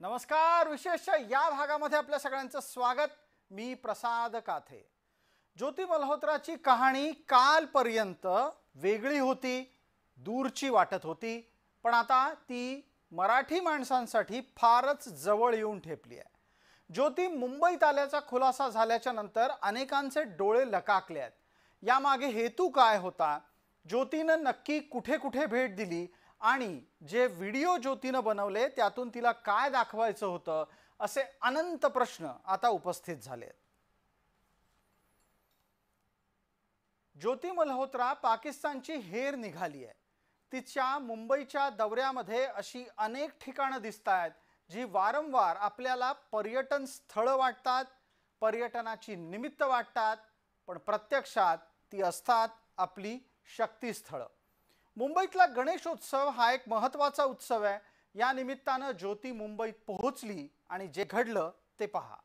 नमस्कार। विशेष या भागामध्ये आपल्या सगळ्यांचं स्वागत। मी प्रसाद काथे। ज्योती मल्होत्राची कहाणी कालपर्यंत वेगळी होती, दूरची वाटत होती, पण आता ती मराठी माणसांसाठी फारच जवळ येऊन ठेपली आहे। ज्योती मुंबईत आल्याचा खुलासा झाल्याच्या नंतर अनेकांचे डोळे लकाकले आहेत। यामागे हेतू काय होता, ज्योतीनं नक्की कुठे कुठे भेट दिली आणि जे व्हिडिओ ज्योतीनं बनवले त्यातून तिला काय दाखवायचं होतं, असे अनंत प्रश्न आता उपस्थित झाले आहेत। ज्योती मल्होत्रा पाकिस्तानची हेर निघाली आहे। तिच्या मुंबईच्या दौऱ्यामध्ये अशी अनेक ठिकाणं दिसतात जी वारंवार आपल्याला पर्यटन स्थळ वाटतात, पर्यटनाची निमित्त वाटतात, पण प्रत्यक्षात ती असतात आपली शक्तीस्थळ। मुंबईतला गणेशोत्सव हा एक महत्त्वाचा उत्सव आहे। या निमित्तानं ज्योती मुंबईत पोहोचली आणि जे घडलं ते पहा।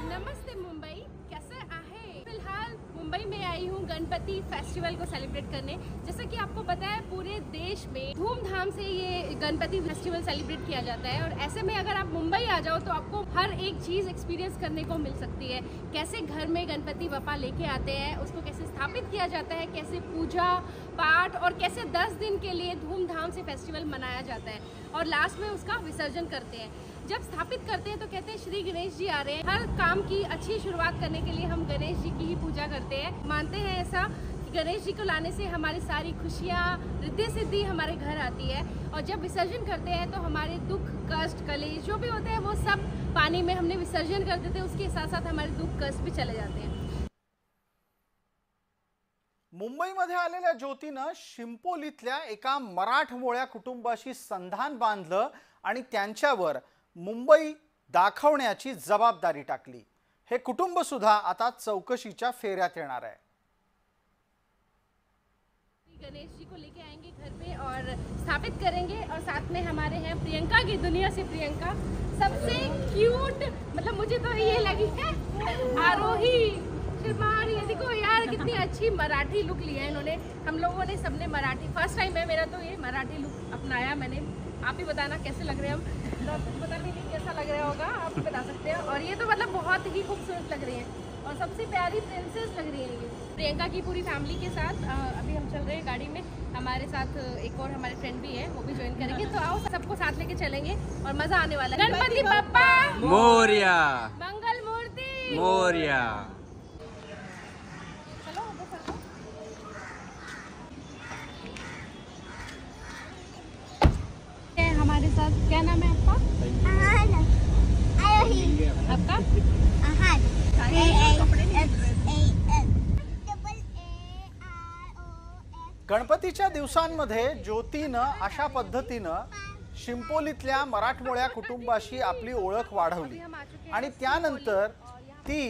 नमस्ते मुंबई, कैसे आहे? फिलहाल मुंबई में आई हूँ गणपति फेस्टिवल को सेलिब्रेट करने। जैसा कि आपको पता है पूरे देश में धूमधाम से ये गणपति फेस्टिवल सेलिब्रेट किया जाता है, और ऐसे में अगर आप मुंबई आ जाओ तो आपको हर एक चीज़ एक्सपीरियंस करने को मिल सकती है। कैसे घर में गणपति बप्पा लेके आते हैं, उसको कैसे स्थापित किया जाता है, कैसे पूजा पाठ और कैसे 10 दिन के लिए धूमधाम से फेस्टिवल मनाया जाता है और लास्ट में उसका विसर्जन करते हैं। जब स्थापित करते हैं तो कहते हैं श्री गणेश जी आ रहे हैं। हर काम की अच्छी शुरुआत करने के लिए हम गणेश जी की ही पूजा करते हैं। मानते हैं ऐसा कि गणेश जी को लाने से हमारी सारी खुशियाँ रिद्धि सिद्धि हमारे घर आती है, और जब विसर्जन करते हैं तो हमारे दुख कष्ट कलेश जो भी होते हैं वो सब पानी में हमने विसर्जन कर देते हैं। उसके साथ साथ हमारे दुख कष्ट भी चले जाते हैं। मुंबईमध्ये आलेल्या ज्योतीनं शिंपोलीतल्या एका मराठमोळ्या कुटुंबाशी संधान बांधलं आणि त्यांच्यावर मुंबई दाखवण्याची जबाबदारी टाकली। हे कुटुंब सुद्धा आता चौकशीच्या फेऱ्यात येणार आहे। गणेश जी को लेके आएंगे घर पे और स्थापित करेंगे, और साथ में हमारे हैं प्रियंका की दुनिया से प्रियंका, सबसे क्यूट, मतलब मुझे तो ये लगी है आरोही श्रीमान। ये देखो यार कितनी अच्छी मराठी लुक लिया है इन्होंने। हम लोगों ने सबने मराठी, फर्स्ट टाइम है मेरा तो ये मराठी लुक अपनाया मैंने। आप ही बताना कैसे लग रहे हैं हम, तो पता नहीं कैसा लग रहा होगा, आप ही बता सकते हैं। और ये तो मतलब बहुत ही खूबसूरत लग रही है और सबसे प्यारी प्रिंसेस लग रही है ये प्रियंका की पूरी फैमिली के साथ। अभी हम चल रहे हैं गाड़ी में, हमारे साथ एक और हमारे फ्रेंड भी है, वो भी ज्वाइन करेंगे। तो आओ सबको साथ लेके चलेंगे और मजा आने वाला है। गणपति बप्पा मोरया, मंगल मूर्ति मोरया। हमारे साथ क्या नाम है आपका? आपका? गणपतीच्या दिवसांमध्ये ज्योतीनं अशा पद्धतीनं शिंपोलीतल्या मराठमोळ्या कुटुंबाशी आपली ओळख वाढवली आणि त्यानंतर ती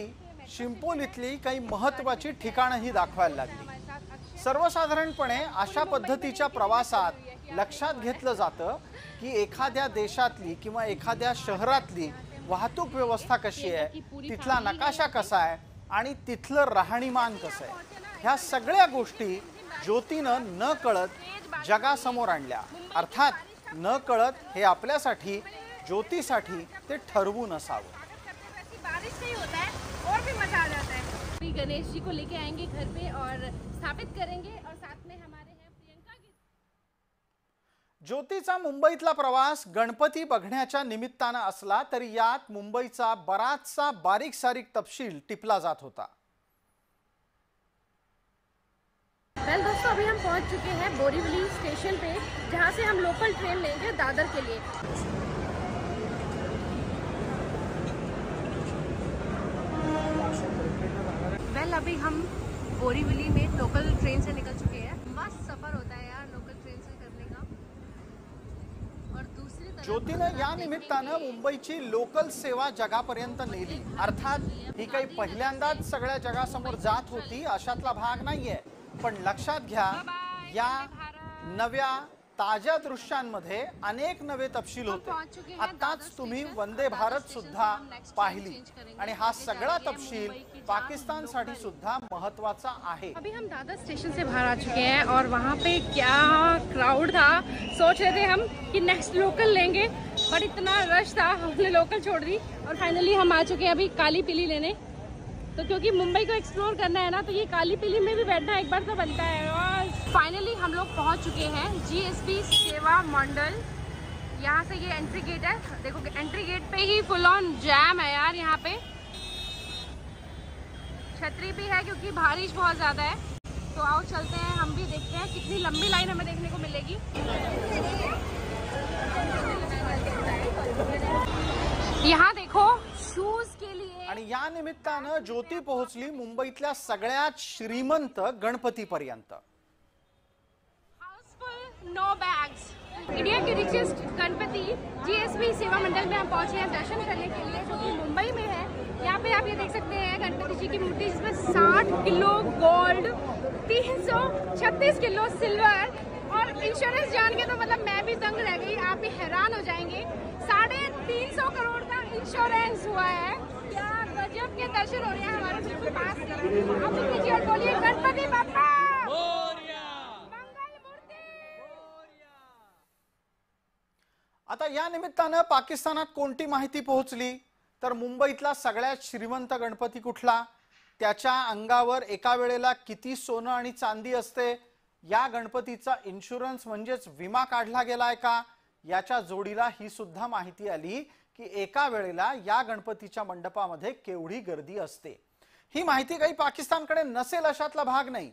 शिंपोलीतली काही महत्त्वाची ठिकाणंही दाखवायला लागली। सर्वसाधारणपणे अशा पद्धतीच्या प्रवासात लक्षात घेतलं जातं की एखाद्या देशातली किंवा एखाद्या शहरातली वाहतूक व्यवस्था कशी आहे, तिथला नकाशा कसा आहे आणि तिथलं राहणीमान कसं आहे, ह्या सगळ्या गोष्टी ज्योतीनं न कळत जगासमोर आणल्या। अर्थात न कळत हे आपल्यासाठी, ज्योतीसाठी ते ठरवून असावं। बारिश नहीं होता है और भी मजा आ जाता है। गणेश जी को लेके आएंगे घर पे और स्थापित करेंगे, और साथ में हमारे हैं प्रियंका की। ज्योतीचा मुंबईतला प्रवास गणपती बघण्याच्या निमित्तानं असला तरी यात मुंबईचा बराचसा बारीक सारीक तपशील टिपला जात होता। वेल दोस्तों, अभी हम पहुंच चुके हैं बोरीवली स्टेशन पे, जहां से हम लोकल ट्रेन लेंगे दादर के लिए। वेल अभी हम बोरीवली में लोकल ट्रेन से निकल चुके हैं। मस्त सफर होता है यार लोकल ट्रेन से करने का। और दूसरी तरफ ज्योतीनं या निमित्तानं मुंबईची लोकल सेवा जगापर्यंत नेली। अर्थात ही काही पहिल्यांदाच सगळ्या जगासमोर जात होती अशातला भाग नाहीये। पण लक्षात घ्या, या नव्या ताज्या दृश्यांमध्ये अनेक नवे तपशील होते। आताच तुम्ही वंदे भारत सुद्धा पाहिली आणि हा सगळा तपशील पाकिस्तानसाठी सुद्धा महत्त्वाचा आहे। अभी हम दादर स्टेशन से बाहर आ चुके हैं और वहाँ पे क्या क्राउड था। सोच रहे थे हम कि नेक्स्ट लोकल लेंगे, पर इतना रश था हमने लोकल छोड़ दी और फाइनली हम आ चुके हैं अभी काली पीली लेने। तो क्योंकि मुंबई को एक्सप्लोर करना है ना, तो ये काली पीली में भी बैठना एक बार तो बनता है। और फाइनली हम लोग पहुंच चुके हैं GSB सेवा मंडल। यहाँ से ये एंट्री गेट है, देखो एंट्री गेट पे ही फुल ऑन जैम है यार। यहाँ पे छतरी भी है क्योंकि बारिश बहुत ज़्यादा है। तो आओ चलते हैं, हम भी देखते हैं कितनी लंबी लाइन हमें देखने को मिलेगी। यहाँ देखो शूज के लिए, आणि या निमित्तानं ज्योती पोहोचली मुंबईतल्या सगळ्यात श्रीमंत गणपतीपर्यंत। House full no bags. इंडिया के रिचेस्ट गणपति GSB सेवा मंडल में हम पहुंचे हैं दर्शन करने के लिए, जो कि मुंबई में है। यहाँ पे आप ये देख सकते हैं गणपति जी की मूर्ति, जिसमें 60 किलो गोल्ड, 336 किलो सिल्वर और इंश्योरेंस जान के तो मतलब मैं भी दंग रह गई, आप भी हैरान हो जाएंगे। 350 करोड़ का इंश्योरेंस हुआ है। क्या गजब के दर्शन हो रहे हैं हमारे बिल्कुल पास। आप कीजिए और बोलिए गणपति बाप्पा मंगल मूर्ति। आता या निमित्तानं पाकिस्तानात कोणती माहिती पोहोचली तर मुंबईतला सगळ्यात श्रीमंत गणपती कुठला, त्याच्या अंगावर एका वेळेला किती सोनं आणि चांदी असते, या गणपतीचा इन्शुरन्स म्हणजेच विमा काढला गेलाय का, याच्या जोडीला ही सुद्धा माहिती आली की एका वेळेला या गणपतीच्या मंडपामध्ये केवढी गर्दी असते। ही माहिती काही पाकिस्तानकडे नसेल अशातला भाग नाही,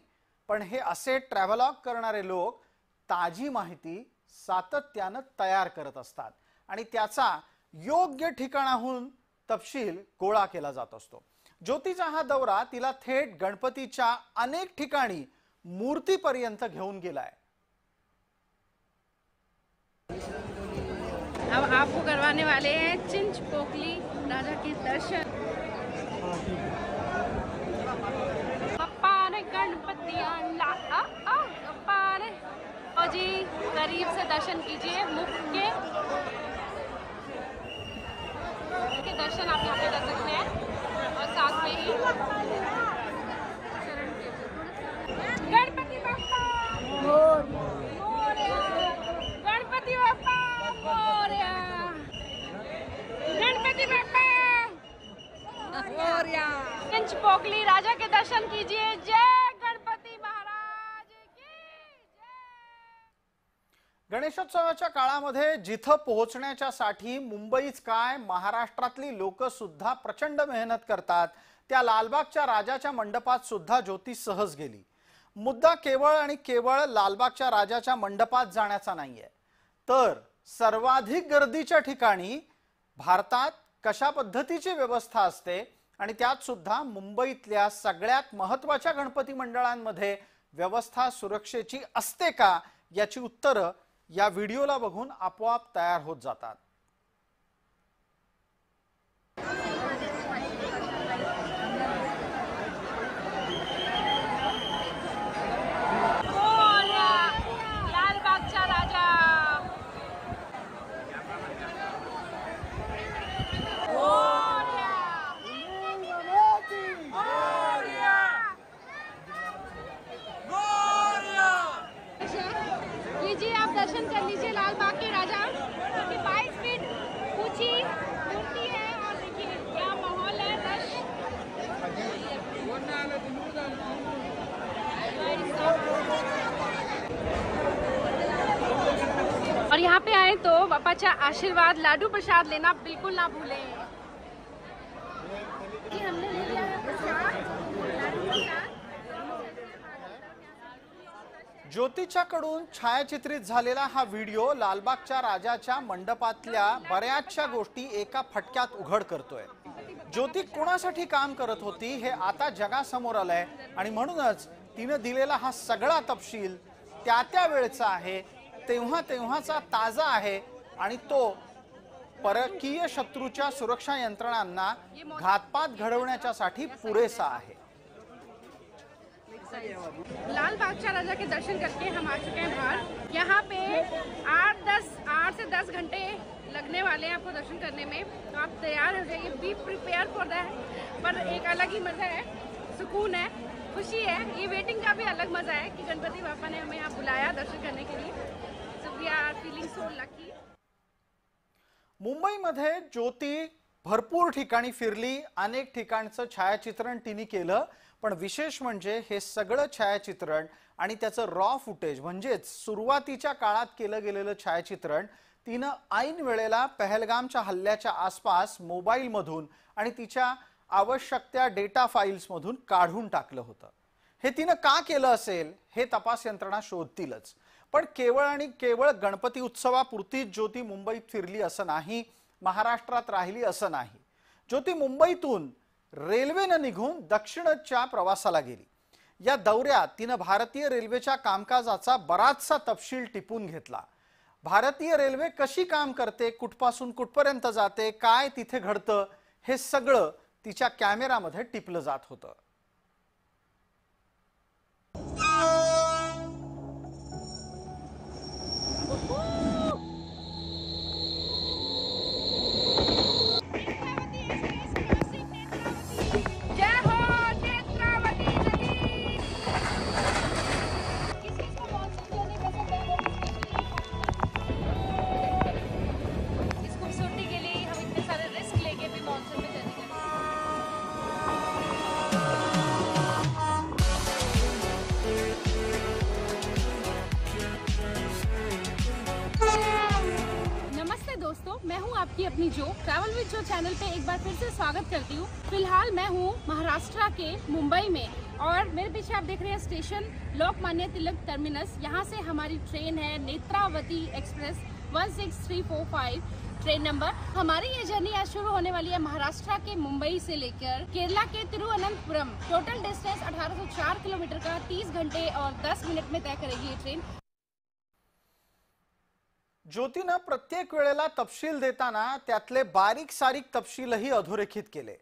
पण हे असे ट्रॅव्हलॉग करणारे लोक ताजी माहिती सातत्याने तयार करत असतात आणि त्याचा योग्य ठिकाणाहून तपशील गोळा केला जात असतो। ज्योतीचा हा दौरा तिला थेट गणपतीच्या अनेक ठिकाणी मूर्तीपर्यंत घेऊन गेलाय। अब आपको करवाने वाले हैं चिंचपोकली राजा के दर्शन। पप्पा ने गणपति ला पप्पा ने, और जी करीब से दर्शन कीजिए। मुख के दर्शन आप यहाँ पे कर सकते हैं और साथ में ही गणपति बाप्पा मोरया, गणपति बाप्पा मोरया, गणपति बाप्पा मोरया। चिंचपोकली राजा के दर्शन कीजिए। जय गणपति महाराज की जय। गणेशोत्सवाच्या काळामध्ये जिथं पोहोचण्याच्यासाठी मुंबईच काय महाराष्ट्रातली लोक सुद्धा प्रचंड मेहनत करतात, त्या लालबागच्या राजाच्या मंडपात सुद्धा ज्योती सहज गेली। मुद्दा केवळ आणि केवळ लालबागच्या राजाच्या मंडपात जाण्याचा नाहीये, तर सर्वाधिक गर्दीच्या ठिकाणी भारतात कशा पद्धतीची व्यवस्था असते आणि त्यात सुद्धा मुंबईतल्या सगळ्यात महत्त्वाच्या गणपती मंडळांमध्ये व्यवस्था सुरक्षेची असते का, याची उत्तरं या व्हिडिओला बघून आपोआप तयार होत जातात। लालबागचा राजा लीजिए, आप दर्शन कर लीजिए लाल बाग के राजा की 22 फीट ऊंची मूर्ति है और देखिए क्या माहौल है। रश और यहाँ पे आए तो बापाचा आशीर्वाद लाडू प्रसाद लेना बिल्कुल ना भूलें। हमने ले लिया है प्रसाद, लाडू प्रसाद। ज्योतीच्याकडून छायाचित्रित झालेला हा व्हिडिओ लालबागच्या राजाच्या मंडपातल्या बऱ्याचशा गोष्टी एका फटक्यात उघड करतोय। ज्योती कोणासाठी काम करत होती हे आता जगासमोर आलंय आणि म्हणूनच तिने दिलेला हा सगळा तपशील त्या वेळचा आहे, तेव्हा तेव्हाचा ताजा आहे आणि तो परकीय शत्रूच्या सुरक्षा यंत्रणांना घातपात घडवण्याच्यासाठी पुरेसा आहे। लाल बादशाह राजा के दर्शन करके हम आ चुके हैं बाहर। यहाँ पे 8 से 10 घंटे लगने वाले हैं आपको दर्शन करने में, तो आप तैयार हो जाइए, बी प्रिपेयर फॉर दैट। पर एक अलग ही मजा है, सुकून है, खुशी है। ये वेटिंग का भी अलग मजा है कि गणपति बापा ने हमें यहाँ बुलाया दर्शन करने के लिए। So we are feeling so lucky. मुंबईमध्ये ज्योती भरपूर ठिकाणी फिरली, अनेक ठिकाणचं छायाचित्रण तिने केलं, पण विशेष म्हणजे हे सगळं छायाचित्रण आणि त्याचं रॉ फुटेज म्हणजेच सुरुवातीच्या काळात केलं गेलेलं छायाचित्रण तिनं ऐन वेळेला पहलगामच्या हल्ल्याच्या आसपास मोबाईलमधून आणि तिच्या आवश्यक त्या डेटा फाईल्समधून काढून टाकलं होतं। हे तिनं का केलं असेल हे तपास यंत्रणा शोधतीलच, पण केवळ आणि केवळ गणपती उत्सवापुरतीच ज्योती मुंबईत फिरली असं नाही, महाराष्ट्रात राहिली असं नाही। ज्योती मुंबईतून रेल्वेने निघून दक्षिणच्या प्रवासाला गेली। या दौऱ्यात तिनं भारतीय रेल्वेच्या कामकाजाचा बराचसा तपशील टिपून घेतला। भारतीय रेल्वे कशी काम करते, कुठपासून कुठपर्यंत जाते, काय तिथे घडतं, हे सगळं तिच्या कॅमेरामध्ये टिपलं जात होतं। मैं हूं आपकी अपनी जो ट्रैवल विद जो चैनल पे एक बार फिर से स्वागत करती हूं। फिलहाल मैं हूं महाराष्ट्र के मुंबई में और मेरे पीछे आप देख रहे हैं स्टेशन लोकमान्य तिलक टर्मिनस। यहां से हमारी ट्रेन है नेत्रावती एक्सप्रेस 16345 ट्रेन नंबर। हमारी ये जर्नी आज शुरू होने वाली है महाराष्ट्र के मुंबई से लेकर केरला के तिरुवनंतपुरम। टोटल डिस्टेंस 1804 किलोमीटर का 30 घंटे और 10 मिनट में तय करेगी ये ट्रेन। ज्योतीनं प्रत्येक वेळेला तपशील देताना त्यातले बारीक सारीक तपशीलही अधोरेखित केले,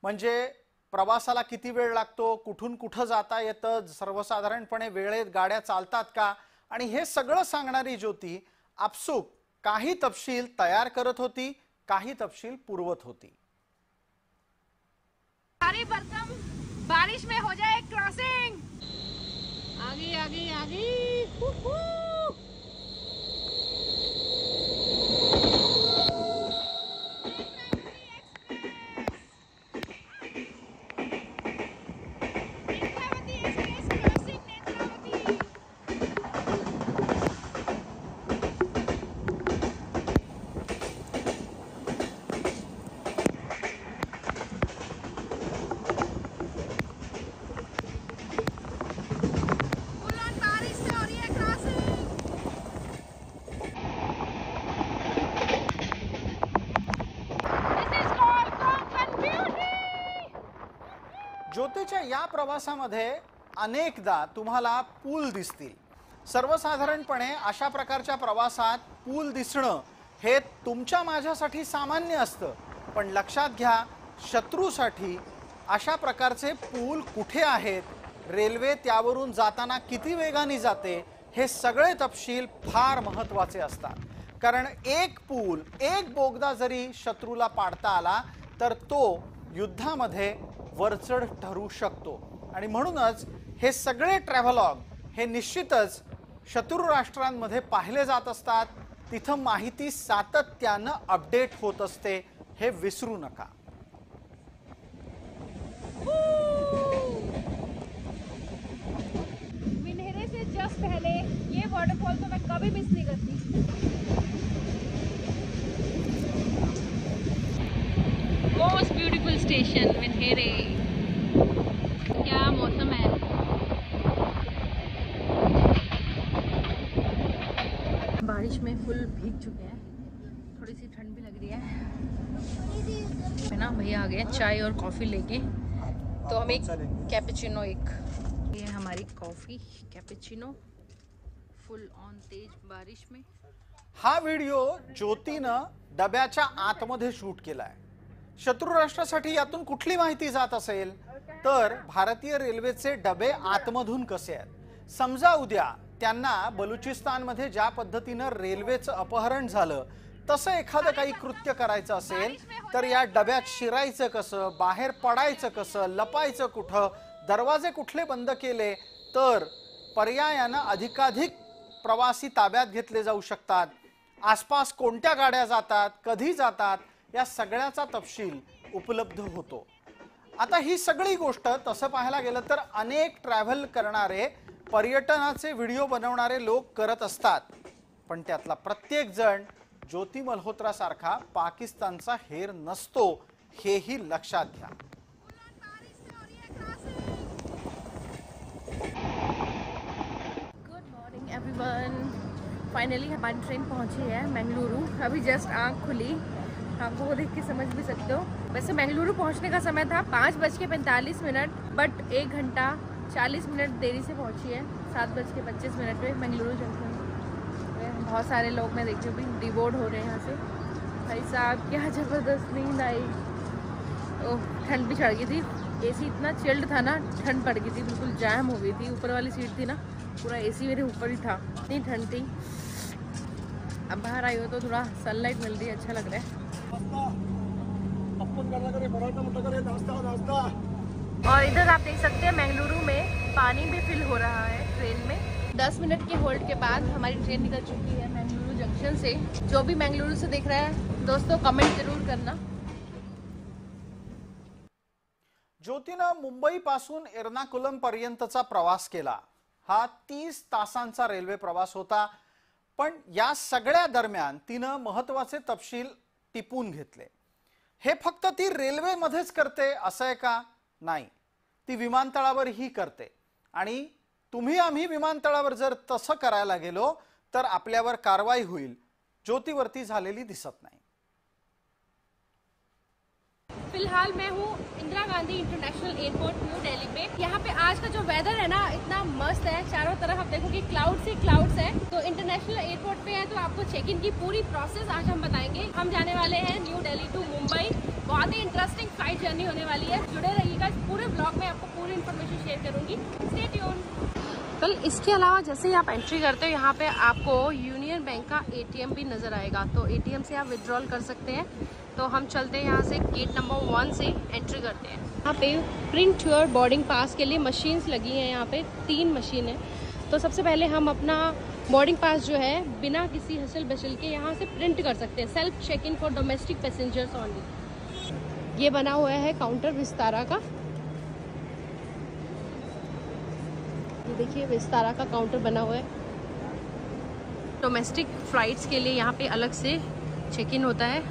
म्हणजे प्रवासाला किती वेळ लागतो, कुठून कुठे जाता येतं, सर्वसाधारणपणे वेळेत गाड्या चालतात का, आणि हे सगळं सांगणारी ज्योती आपसूक काही तपशील तयार करत होती, काही तपशील पुरवत होती। भारी भरकम बारिश में हो जाए क्रॉसिंग, आगे आगे आगे। ज्योतीच्या या प्रवासामध्ये अनेकदा तुम्हाला पूल दिसतील। सर्वसाधारणपणे अशा प्रकारच्या प्रवासात पूल दिसणं हे तुमच्या माझ्यासाठी सामान्य असतं, पण लक्षात घ्या शत्रूसाठी अशा प्रकारचे पूल कुठे आहेत, रेल्वे त्यावरून जाताना किती वेगाने जाते, हे सगळे तपशील फार महत्त्वाचे असतात। कारण एक पूल, एक बोगदा जरी शत्रूला पाडता आला तर तो युद्धामध्ये वरचढ ठरू शकतो। आणि म्हणूनच हे सगळे ट्रॅव्हलॉग हे निश्चितच शत्रू राष्ट्रांमध्ये पाहिले जात असतात, तिथं माहिती सातत्याने अपडेट होत असते, हे विसरू नका। मिनहेरे से जस्ट पहले ये वाटरफॉल तो मैं कभी मिस नहीं करती। मोस्ट ब्यूटीफुल स्टेशन मिनहेरे। क्या मौसम है, बारिश में फुल भीग चुके हैं, थोड़ी सी ठंड भी लग रही है ना। भैया आ गए चाय और कॉफ़ी लेके, तो हम एक कैपेचिनो, एक ये हमारी कॉफ़ी कैपेचिनो फुल ऑन तेज बारिश में। हा व्हिडिओ ज्योतीनं डब्याच्या आतमध्ये शूट केलाय। शत्रू राष्ट्रासाठी यातून कुठली माहिती जात असेल तर भारतीय रेल्वेचे डबे आतमधून कसे आहेत। समजा उद्या त्यांना बलुचिस्तानमध्ये ज्या पद्धतीनं रेल्वेचं अपहरण झालं तसं एखादं काही कृत्य करायचं असेल तर या डब्यात शिरायचं कसं, बाहेर पडायचं कसं, लपायचं कुठं, दरवाजे कुठले बंद केले तर पर्यायानं अधिकाधिक प्रवासी ताब्यात घेतले जाऊ शकतात। आसपास कोणत्या गाड्या जातात, कधी जातात, या सगळ्याचा तपशील उपलब्ध होतो। आता ही सगळी गोष्ट तसं पाहायला गेलं तर अनेक ट्रॅव्हल करणारे, पर्यटनाचे व्हिडिओ बनवणारे लोक करत असतात, पण त्यातला प्रत्येक जण ज्योती मल्होत्रा सारखा पाकिस्तानचा हेर नसतो, हेही लक्षात घ्या। Good morning everyone. फाइनली हमारी ट्रेन पहुंची है मंगलुरु। अभी जस्ट आँख खुली, आपको वो देख के समझ भी सकते हो। वैसे मंगलुरु पहुंचने का समय था 5:45, बट 1 घंटा 40 मिनट देरी से पहुंची है। 7:25 पे मंगलुरु जंक्शन। बहुत सारे लोग मैं देखी भी डिवोर्ड हो रहे हैं यहाँ से। भाई साहब क्या ज़बरदस्त नींद आई। ओह, ठंड भी चढ़ गई थी। एसी इतना चिल्ड था ना, ठंड पड़ गई थी, बिल्कुल जैम हो गई थी। ऊपर वाली सीट थी ना, पूरा एसी मेरे ऊपर ही था, इतनी ठंड थी। अब बाहर आई हो तो थोड़ा सनलाइट मिल रही है, अच्छा लग रहा है। और इधर आप देख सकते हैं मंगलुरु में पानी भी फिल हो रहा है ट्रेन में। 10 मिनट के होल्ड के बाद हमारी ट्रेन निकल चुकी है मंगलुरु जंक्शन से। जो भी मंगलुरु से देख रहा है दोस्तों, कमेंट जरूर करना। ज्योतीनं मुंबई पासून एर्नाकुलम पर्यंतचा प्रवास केला। हा 30 तासांचा रेल्वे प्रवास होता, पण या सगळ्या दरम्यान तिनं महत्त्वाचे तपशील टिपून घेतले। हे फक्त ती रेल्वेमध्येच करते असं आहे का? नाही, ती विमानतळावरही करते। आणि तुम्ही आम्ही विमानतळावर जर तसं करायला गेलो तर आपल्यावर कारवाई होईल। ज्योतीवरती झालेली दिसत नाही। फिलहाल मैं हूँ Indira Gandhi international airport New Delhi पे। यहाँ पे आज का जो वेदर है ना, इतना मस्त है। चारों तरफ आप देखोगे क्लाउड्स ही क्लाउड्स है। तो इंटरनेशनल एयरपोर्ट पे है तो आपको चेक इन की पूरी प्रोसेस आज हम बताएंगे। हम जाने वाले हैं न्यू दिल्ली टू मुंबई। बहुत ही इंटरेस्टिंग फ्लाइट जर्नी होने वाली है। जुड़े रहिएगा, इस पूरे ब्लॉग में आपको पूरी इन्फॉर्मेशन शेयर करूंगी। Stay tune. कल इसके अलावा जैसे ही आप एंट्री करते हो यहाँ पे आपको यूनियन बैंक का एटीएम भी नजर आएगा, तो एटीएम से आप विड्रॉल कर सकते हैं। तो हम चलते हैं यहाँ से, गेट नंबर 1 से एंट्री करते हैं। यहाँ पे प्रिंट योर बोर्डिंग पास के लिए मशीन्स लगी हैं। यहाँ पे 3 मशीन है। तो सबसे पहले हम अपना बोर्डिंग पास जो है बिना किसी हसल बशल के यहाँ से प्रिंट कर सकते हैं। Self check in for domestic passengers only. ये बना हुआ है काउंटर विस्तारा का। ये देखिए विस्तारा का काउंटर बना हुआ है। डोमेस्टिक फ्लाइट्स के लिए यहाँ पे अलग से चेक इन होता है,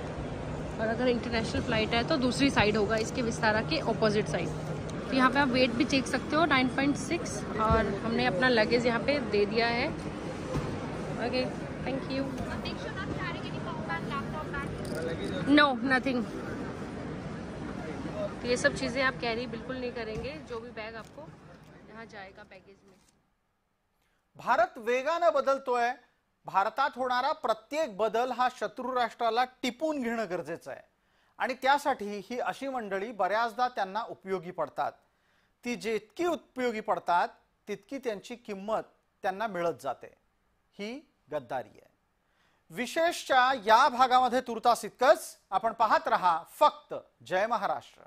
और अगर इंटरनेशनल फ्लाइट है तो दूसरी साइड होगा, इसके विस्तारा के ऑपोजिट साइड। तो यहाँ पे आप वेट भी चेक सकते हो 9.6, और हमने अपना लगेज यहाँ पे दे दिया है। Okay, thank you. No, nothing. तो ये सब चीज़ें आप कैरी बिल्कुल नहीं करेंगे, जो भी बैग आपको यहाँ जाएगा बैगेज में। भारत वेगानं बदलतोय। भारतात होणारा प्रत्येक बदल हा शत्रू राष्ट्राला टिपून घेणं गरजेचं आहे, आणि त्यासाठी ही अशी मंडळी बऱ्याचदा त्यांना उपयोगी पडतात। ती जितकी उपयोगी पडतात तितकी त्यांची किंमत त्यांना मिळत जाते। ही गद्दारी आहे। विशेषच्या या भागामध्ये तुर्तास इतकंच। आपण पाहत रहा फक्त जय महाराष्ट्र।